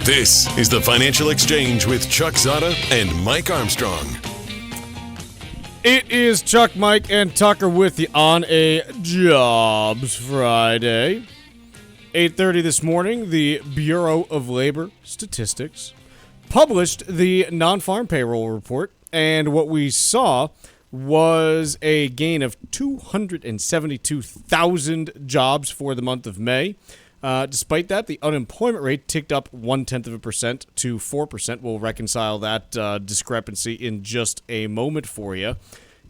This is the Financial Exchange with Chuck Zodda and Mike Armstrong. It is Chuck, Mike, and Tucker with you on a Jobs Friday. 8:30 this morning, the Bureau of Labor Statistics published the non-farm payroll report, and what we saw was a gain of 272,000 jobs for the month of May. Despite that, the unemployment rate ticked up 0.1% to 4%. We'll reconcile that discrepancy in just a moment for you.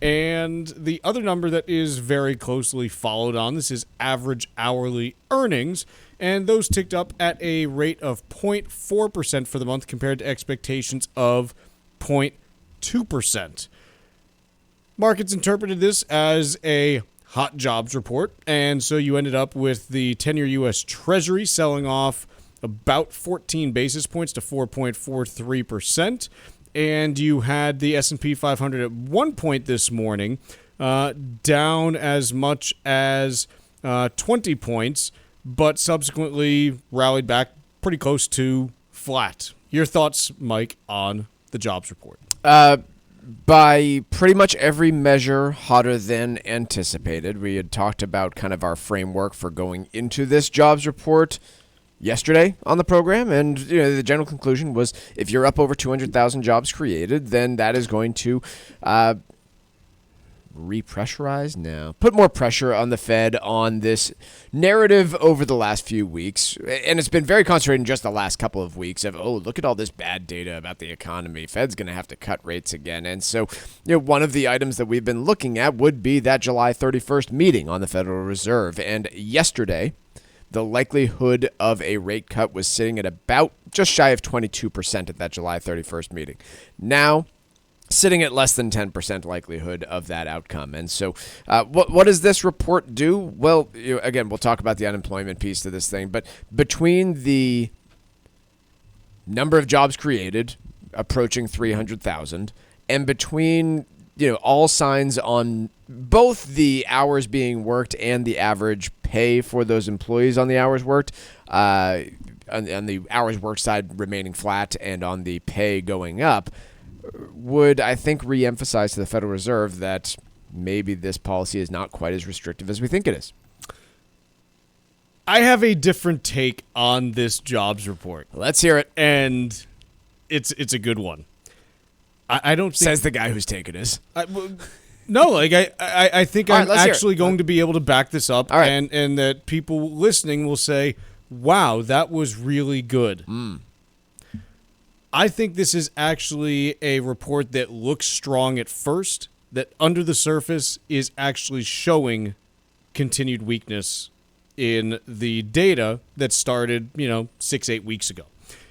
And the other number that is very closely followed on this is average hourly earnings, and those ticked up at a rate of 0.4% for the month compared to expectations of 0.2%. Markets interpreted this as a hot jobs report, and so you ended up with the 10-year U.S. Treasury selling off about 14 basis points to 4.43%, and you had the S&P 500 at one point this morning down as much as 20 points, but subsequently rallied back pretty close to flat. Your thoughts, Mike, on the jobs report? By pretty much every measure, hotter than anticipated. We had talked about kind of our framework for going into this jobs report yesterday on the program, and the general conclusion was if you're up over 200,000 jobs created, then that is going to put more pressure on the Fed on this narrative over the last few weeks. And it's been very concentrated in just the last couple of weeks of, look at all this bad data about the economy. Fed's going to have to cut rates again. And so, one of the items that we've been looking at would be that July 31st meeting on the Federal Reserve. And yesterday, the likelihood of a rate cut was sitting at about just shy of 22% at that July 31st meeting. Now, sitting at less than 10% likelihood of that outcome. And so what does this report do? Well, again, we'll talk about the unemployment piece to this thing, but between the number of jobs created approaching 300,000 and between all signs on both the hours being worked and the average pay for those employees on the hours worked, on the hours worked side remaining flat and on the pay going up, would, I think, reemphasize to the Federal Reserve that maybe this policy is not quite as restrictive as we think it is. I have a different take on this jobs report. Let's hear it. And it's a good one. I don't think... Says the guy whose take it is. I think I'm actually going to be able to back this up, and that people listening will say, wow, that was really good. I think this is actually a report that looks strong at first, that under the surface is actually showing continued weakness in the data that started, 6-8 weeks ago.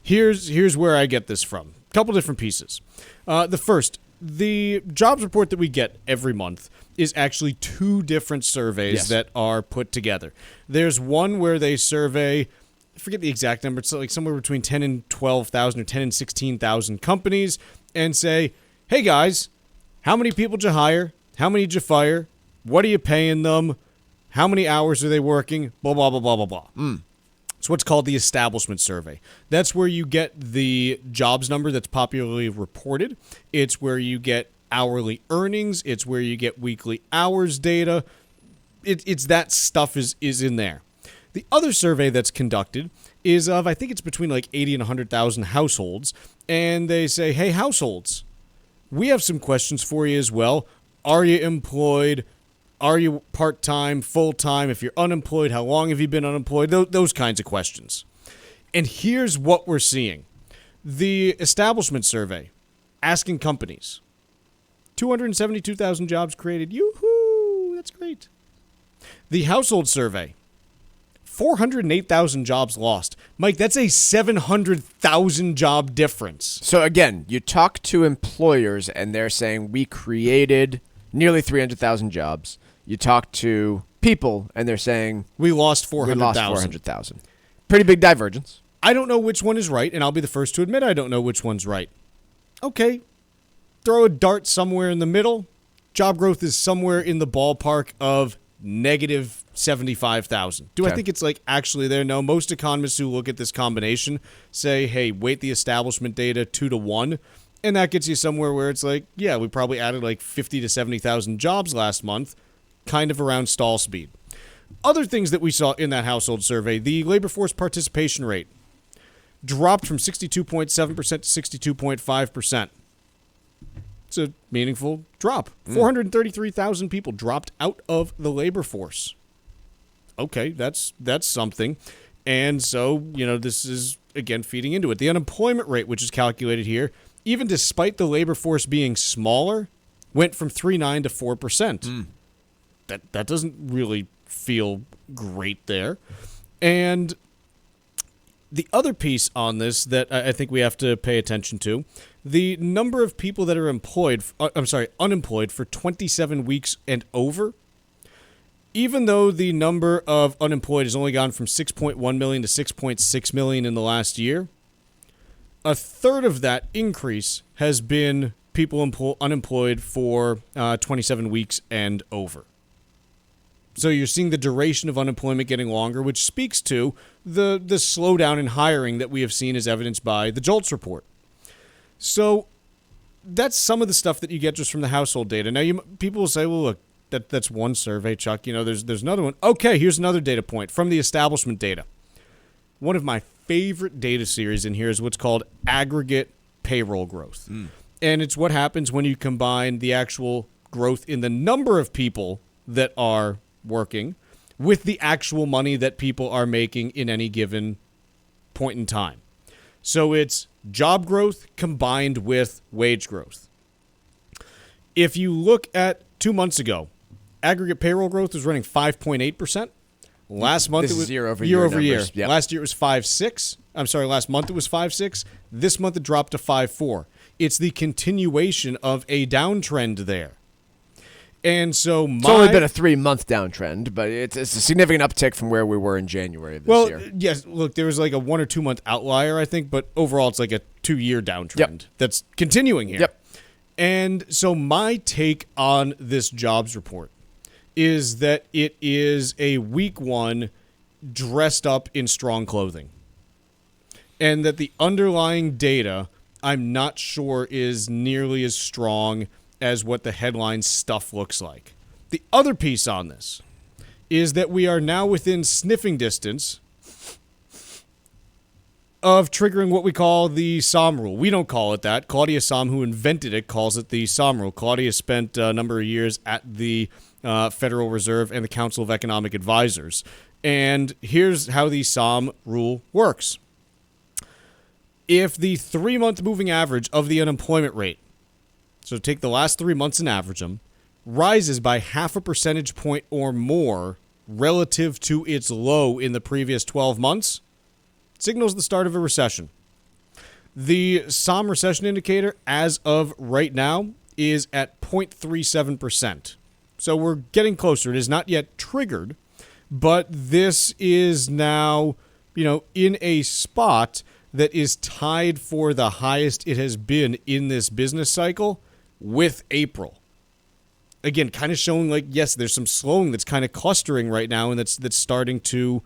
Here's where I get this from. A couple different pieces. The first, the jobs report that we get every month is actually two different surveys that are put together. There's one where they survey, I forget the exact number, it's like somewhere between 10 and 12,000 or 10 and 16,000 companies, and say, hey guys, how many people did you hire? How many did you fire? What are you paying them? How many hours are they working? Blah, blah, blah, blah, blah, blah. It's what's called the establishment survey. That's where you get the jobs number that's popularly reported. It's where you get hourly earnings. It's where you get weekly hours data. It's that stuff is in there. The other survey that's conducted is of, I think it's between like 80 and 100,000 households, and they say, hey, households, we have some questions for you as well. Are you employed? Are you part-time, full-time? If you're unemployed, how long have you been unemployed? Those kinds of questions. And here's what we're seeing. The establishment survey, asking companies, 272,000 jobs created. Yoo-hoo, that's great. The household survey, 408,000 jobs lost. Mike, that's a 700,000 job difference. So again, you talk to employers and they're saying we created nearly 300,000 jobs. You talk to people and they're saying we lost 400,000. Pretty big divergence. I don't know which one is right, and I'll be the first to admit I don't know which one's right. Okay, throw a dart somewhere in the middle. Job growth is somewhere in the ballpark of negative 75,000. Do I Okay. think it's like actually there? No. Most economists who look at this combination say, hey, weight the establishment data 2-to-1, and that gets you somewhere where it's like, yeah, we probably added like 50 to 70,000 jobs last month, kind of around stall speed. Other things that we saw in that household survey, the labor force participation rate dropped from 62.7% to 62.5%. It's a meaningful drop. 433,000 people dropped out of the labor force. Okay, that's something. And so, this is, again, feeding into it. The unemployment rate, which is calculated here, even despite the labor force being smaller, went from 3.9 to 4%. That doesn't really feel great there. And the other piece on this that I think we have to pay attention to, the number of people that are unemployed for 27 weeks and over, even though the number of unemployed has only gone from 6.1 million to 6.6 million in the last year, a third of that increase has been people unemployed for 27 weeks and over. So you're seeing the duration of unemployment getting longer, which speaks to the slowdown in hiring that we have seen as evidenced by the JOLTS report. So that's some of the stuff that you get just from the household data. Now, people will say, well, look, that's one survey, Chuck. There's another one. Okay, here's another data point from the establishment data. One of my favorite data series in here is what's called aggregate payroll growth. And it's what happens when you combine the actual growth in the number of people that are working with the actual money that people are making in any given point in time. So it's job growth combined with wage growth. If you look at 2 months ago, aggregate payroll growth was running 5.8%. Last month This it was is year over year. Yep. Last year it was 5.6. Last month it was 5.6. This month it dropped to 5.4. It's the continuation of a downtrend there. And so it's only been a 3-month downtrend, but it's a significant uptick from where we were in January of this year. Yes, look, there was like a 1 or 2 month outlier, I think, but overall it's like a 2-year downtrend that's continuing here. Yep. And so my take on this jobs report is that it is a week one dressed up in strong clothing. And that the underlying data, I'm not sure is nearly as strong as what the headline stuff looks like. The other piece on this is that we are now within sniffing distance of triggering what we call the SOM rule. We don't call it that. Claudia Somm, who invented it, calls it the SOM rule. Claudia spent a number of years at the Federal Reserve and the Council of Economic Advisors. And here's how the SOM rule works. If the 3-month moving average of the unemployment rate, so take the last 3 months and average them, rises by 0.5 percentage point or more relative to its low in the previous 12 months, signals the start of a recession. The SOM recession indicator, as of right now, is at 0.37%. So we're getting closer. It is not yet triggered, but this is now, in a spot that is tied for the highest it has been in this business cycle with April. Again, kind of showing like, yes, there's some slowing that's kind of clustering right now and that's starting to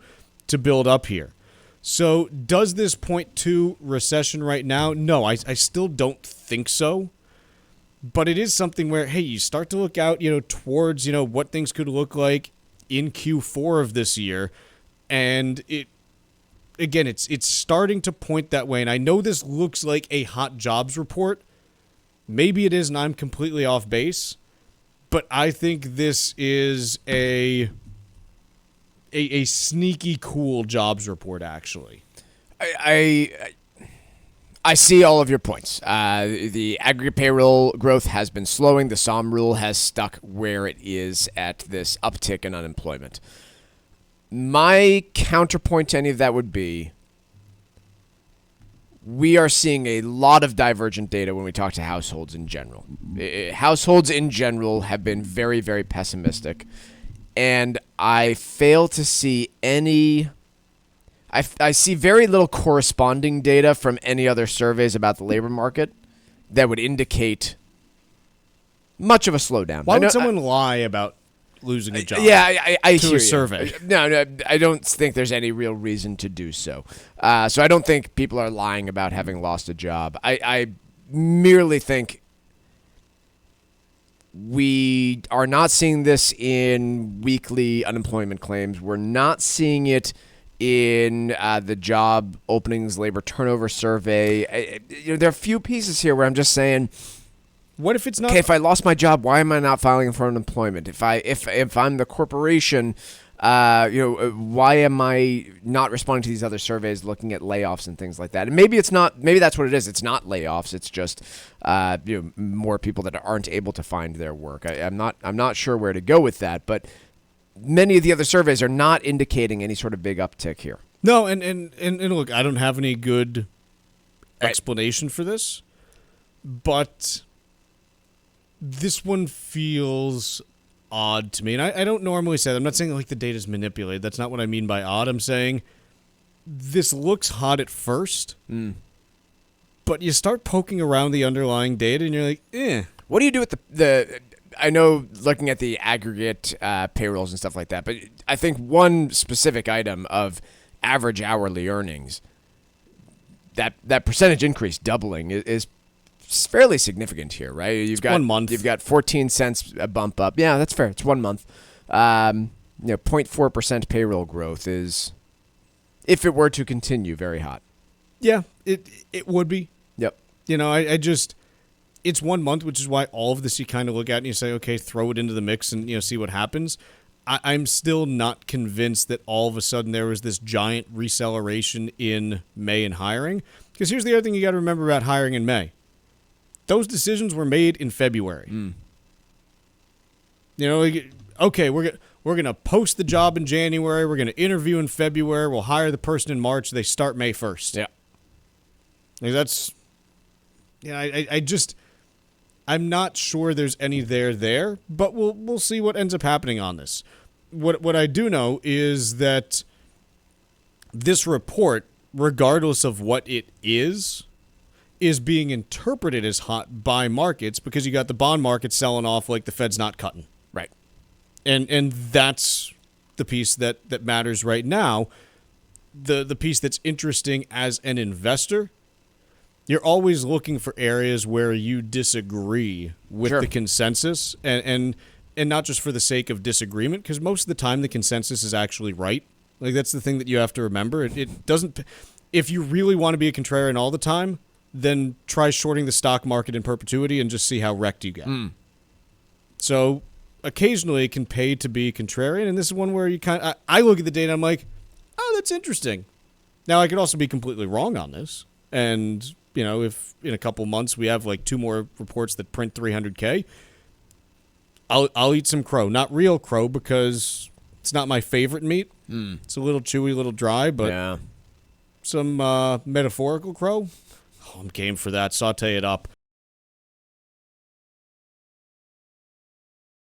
build up here. So does this point to recession right now? No, I still don't think so. But it is something where, hey, you start to look out, towards, what things could look like in Q4 of this year. And it's starting to point that way. And I know this looks like a hot jobs report. Maybe it is, and I'm completely off base. But I think this is a sneaky cool jobs report, actually. I see all of your points. The aggregate payroll growth has been slowing. The SOM rule has stuck where it is at this uptick in unemployment. My counterpoint to any of that would be we are seeing a lot of divergent data when we talk to households in general. Households in general have been very, very pessimistic. And I fail to see any... I see very little corresponding data from any other surveys about the labor market that would indicate much of a slowdown. Why would someone lie about losing a job. Yeah, I to hear a you. survey. No, I don't think there's any real reason to do so. So I don't think people are lying about having lost a job. I merely think we are not seeing this in weekly unemployment claims. We're not seeing it in the job openings, labor turnover survey. There are a few pieces here where I'm just saying, What if it's not? okay, if I lost my job, why am I not filing for unemployment? If I'm the corporation, why am I not responding to these other surveys, looking at layoffs and things like that? And maybe it's not. Maybe that's what it is. It's not layoffs. It's just more people that aren't able to find their work. I'm not sure where to go with that, but many of the other surveys are not indicating any sort of big uptick here. No, and look, I don't have any good explanation for this, but this one feels odd to me. And I don't normally say that. I'm not saying like the data's manipulated. That's not what I mean by odd. I'm saying this looks hot at first, but you start poking around the underlying data and you're like, eh. What do you do with the I know looking at the aggregate payrolls and stuff like that, but I think one specific item of average hourly earnings, that percentage increase doubling is fairly significant here, right? You've got 1 month. You've got 14 cents a bump up. Yeah, that's fair. It's 1 month. 0.4% payroll growth is, if it were to continue, very hot. Yeah, it would be. Yep. I just, it's 1 month, which is why all of this you kind of look at and you say, okay, throw it into the mix and see what happens. I'm still not convinced that all of a sudden there was this giant receleration in May in hiring. Because here's the other thing you got to remember about hiring in May. Those decisions were made in February. Okay, we're gonna post the job in January. We're gonna interview in February. We'll hire the person in March. They start May 1st. Yeah. That's. I'm not sure there's any there, but we'll see what ends up happening on this. What I do know is that this report, regardless of what it is being interpreted as hot by markets because you got the bond market selling off like the Fed's not cutting. Right. And that's the piece that matters right now. The piece that's interesting as an investor, you're always looking for areas where you disagree with the consensus and not just for the sake of disagreement, because most of the time the consensus is actually right. Like, that's the thing that you have to remember. It doesn't, if you really want to be a contrarian all the time, then try shorting the stock market in perpetuity and just see how wrecked you get. So occasionally it can pay to be contrarian, and this is one where you I look at the data and I'm like, oh, that's interesting. Now, I could also be completely wrong on this, and if in a couple months we have like 2 more reports that print 300K, I'll eat some crow. Not real crow, because it's not my favorite meat. It's a little chewy, a little dry, but some metaphorical crow, I'm game for that. Saute it up.